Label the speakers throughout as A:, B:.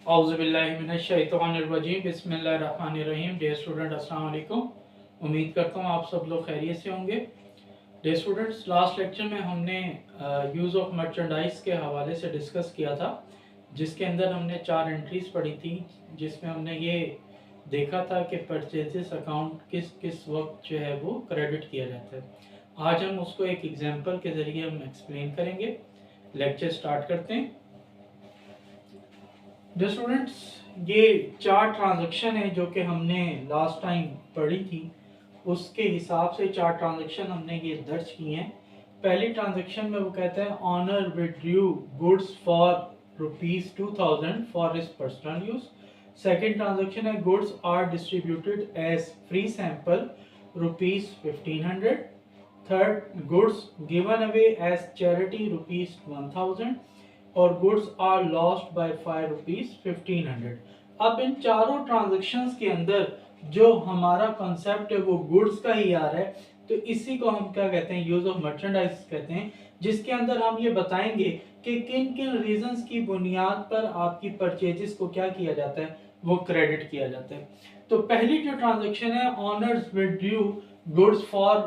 A: औज़ुबिल्लाहिमिनश्शैतानिर्रजीम बिस्मिल्लाहिर्रहमानिर्रहीम। Dear student, अस्सलाम वालेकुम। उम्मीद करता हूँ आप सब लोग खैरियत से होंगे। डियर स्टूडेंट्स, लास्ट लेक्चर में हमने यूज़ ऑफ मर्चेंडाइज के हवाले से डिस्कस किया था, जिसके अंदर हमने 4 एंट्रीज पढ़ी थी, जिसमें हमने ये देखा था कि परचेजेस अकाउंट किस किस वक्त जो है वो क्रेडिट किया जाता है। आज हम उसको एक एग्जांपल के ज़रिए हम एक्सप्लेन करेंगे। लेक्चर स्टार्ट करते हैं। डियर स्टूडेंट्स, ये 4 ट्रांजैक्शन है जो कि हमने लास्ट टाइम पढ़ी थी, उसके हिसाब से 4 ट्रांजैक्शन हमने ये दर्ज किए हैं। पहली ट्रांजैक्शन में वो कहता है owner withdrew goods for ₹2000 for his personal use. Second transaction है goods are distributed as free sample ₹1500। Third, goods given away as charity ₹1000 और गुड्स आर लॉस्ट बाय ₹1500। अब इन चारों ट्रांजैक्शंस के अंदर जो हमारा कॉन्सेप्ट है वो गुड्स का ही आ रहा है, तो इसी को हम क्या कहते हैं, यूज ऑफ मर्चेंडाइज कहते हैं, जिसके अंदर हम ये बताएंगे कि किन किन रीजंस की बुनियाद पर आपकी परचेजेस को क्या किया जाता है, वो क्रेडिट किया जाता है। तो पहली जो ट्रांजैक्शन है, honours withdrew goods for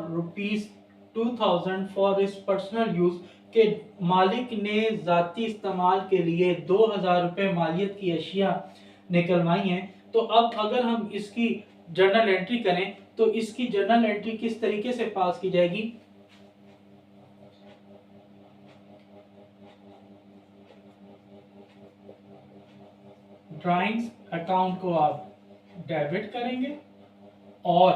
A: ₹2000 for his personal use, के मालिक ने जाती इस्तेमाल के लिए 2000 रुपये मालियत की अशिया निकलवाई हैं। तो अब अगर हम इसकी जर्नल एंट्री करें तो इसकी जर्नल एंट्री किस तरीके से पास की जाएगी। ड्राइंग्स अकाउंट को आप डेबिट करेंगे और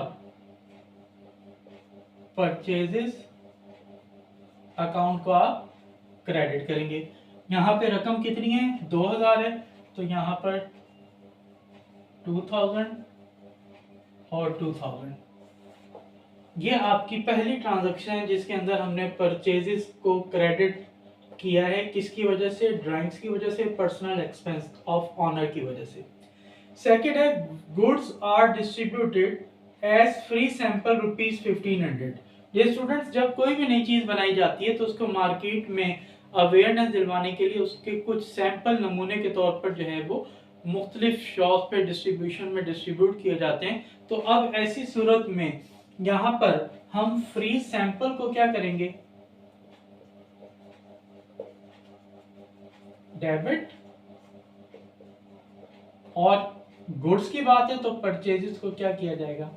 A: परचेजेस अकाउंट को आप क्रेडिट करेंगे। यहाँ पे रकम कितनी है, 2000 है, तो यहाँ पर 2000 और 2000। ये आपकी पहली ट्रांजैक्शन है जिसके अंदर हमने परचेजेस को क्रेडिट किया है। किसकी वजह से, ड्राइंग्स की वजह से, पर्सनल एक्सपेंस ऑफ ऑनर की वजह से। सेकेंड है goods are distributed as free sample ₹1500। ये स्टूडेंट्स, जब कोई भी नई चीज बनाई जाती है तो उसको मार्केट में अवेयरनेस दिलवाने के लिए उसके कुछ सैंपल नमूने के तौर पर जो है वो मुख्तलिफ शॉप पे डिस्ट्रीब्यूशन में डिस्ट्रीब्यूट किए जाते हैं। तो अब ऐसी सूरत में यहाँ पर हम फ्री सैंपल को क्या करेंगे, डेबिट, और गुड्स की बात है तो परचेजेस को क्या किया जाएगा,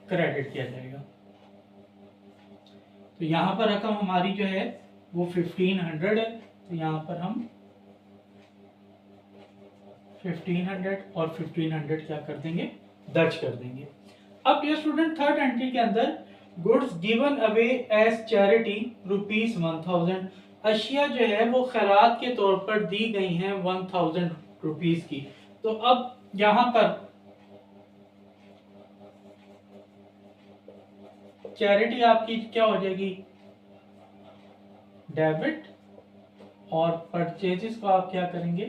A: क्रेडिट किया जाएगा। तो यहाँ पर रकम हमारी जो है वो 1500 है, तो यहाँ पर हम 1500 और 1500 क्या कर देंगे, दर्ज कर देंगे। अब ये स्टूडेंट थर्ड एंट्री के अंदर goods given away as charity ₹1000, अशिया जो है वो खैरात के तौर पर दी गई हैं 1000 रुपीज की। तो अब यहाँ पर चैरिटी आपकी क्या हो जाएगी, डेबिट, और परचेजेस को आप क्या करेंगे,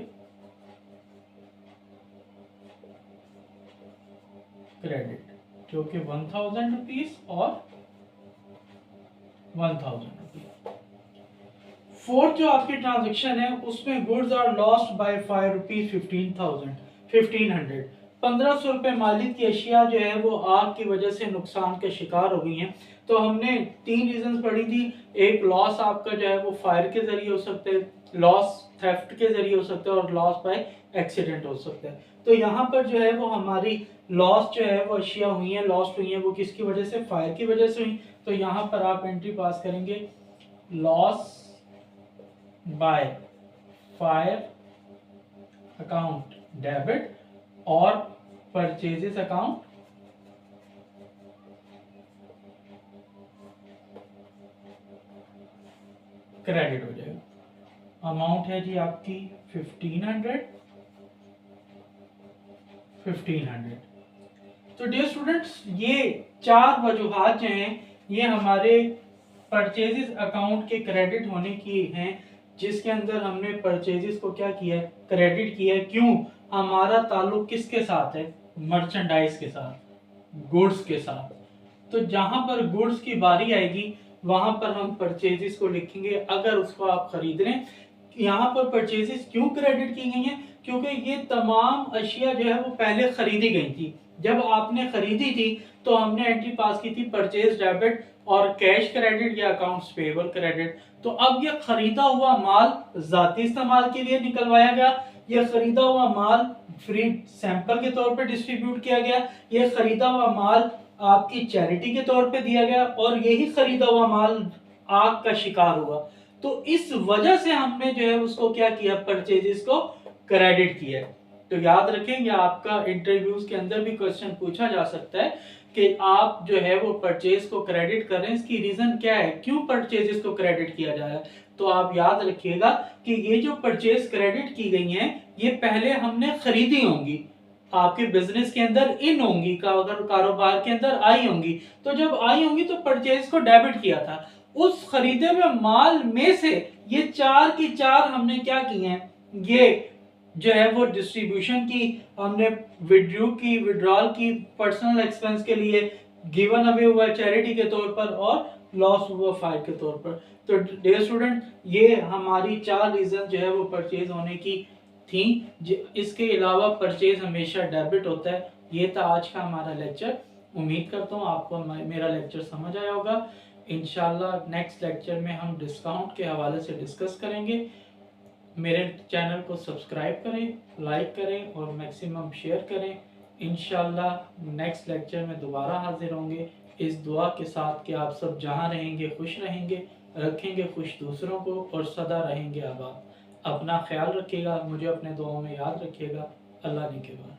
A: क्रेडिट, जो कि 1000 रुपीज और 1000 रुपीज। फोर्थ जो आपकी ट्रांजैक्शन है उसमें गुड्स आर लॉस्ट बाय ₹1500। 1500 रुपए मालिक की अशिया जो है वो आग की वजह से नुकसान के शिकार हो गई हैं। तो हमने 3 रीजंस पढ़ी थी। एक, लॉस आपका जो है वो फायर के जरिए हो सकता है, लॉस थेफ्ट के जरिए हो सकता है, और लॉस बाय एक्सीडेंट हो सकता है। तो यहाँ पर जो है वो हमारी लॉस जो है वो अशिया हुई है, लॉस्ट हुई है, वो किसकी वजह से, फायर की वजह से हुई। तो यहाँ पर आप एंट्री पास करेंगे loss by fire account debit और परचेजेस अकाउंट क्रेडिट हो जाएगा। अमाउंट है जी आपकी 1500। तो डियर स्टूडेंट्स, ये 4 वजूहात जो हैं ये हमारे परचेजेस अकाउंट के क्रेडिट होने की हैं, जिसके अंदर हमने परचेजेस को क्या किया है, क्रेडिट किया है। क्यों, हमारा ताल्लुक किसके साथ है, मर्चेंडाइज के साथ, गुड्स के साथ। तो जहां पर गुड्स की बारी आएगी वहां पर हम परचेजेस को लिखेंगे अगर उसको आप खरीद रहे हैं। यहाँ पर परचेजेस क्यों क्रेडिट की गई हैं? क्योंकि ये तमाम अशिया जो है वो पहले खरीदी गई थी। जब आपने खरीदी थी तो हमने एंट्री पास की थी परचेज डेबिट और कैश क्रेडिट या अकाउंट्स पेबल क्रेडिट। तो अब ये खरीदा हुआ माल जाती इस्तेमाल के लिए निकलवाया गया, ये खरीदा हुआ माल फ्री सैंपल के तौर पे डिस्ट्रीब्यूट किया गया, ये खरीदा हुआ माल आपकी चैरिटी के तौर पे दिया गया और यही खरीदा हुआ माल आग का शिकार हुआ। तो इस वजह से हमने जो है उसको क्या किया, परचेजेस को क्रेडिट किया। तो याद रखें ये आपका इंटरव्यूज के अंदर भी क्वेश्चन पूछा जा सकता है कि आप जो है वो परचेज को क्रेडिट कर रहे हैं, इसकी रीजन क्या है, क्यों परचेजेस को क्रेडिट किया जा रहा है। तो आप याद रखिएगा कि ये जो परचेज क्रेडिट की गई हैं ये पहले हमने खरीदी होंगी, आपके बिजनेस के अंदर इन होंगी का, अगर कारोबार के अंदर आई होंगी, तो जब आई होंगी तो परचेज को डेबिट किया था। उस खरीदे हुए माल में से ये चार की चार हमने क्या किए हैं, ये जो है वो डिस्ट्रीब्यूशन की, हमने विड्रॉल की पर्सनल एक्सपेंस के लिए, गिवन अवे हुआ चैरिटी के तौर पर और लॉस हुआ फाइल के तौर पर। तो डियर स्टूडेंट ये हमारी चार रीजन जो है वो परचेज होने की थी। इसके अलावा परचेज हमेशा डेबिट होता है। ये था आज का हमारा लेक्चर। उम्मीद करता हूँ आपको मेरा लेक्चर समझ आया होगा। इंशाल्लाह नेक्स्ट लेक्चर में हम डिस्काउंट के हवाले से डिस्कस करेंगे। मेरे चैनल को सब्सक्राइब करें, लाइक करें और मैक्सिमम शेयर करें। इंशाल्लाह नेक्स्ट लेक्चर में दोबारा हाजिर होंगे इस दुआ के साथ कि आप सब जहां रहेंगे खुश रहेंगे, रखेंगे खुश दूसरों को और सदा रहेंगे आबाद। अपना ख्याल रखिएगा, मुझे अपने दुआओं में याद रखिएगा। अल्लाह ने के बाद।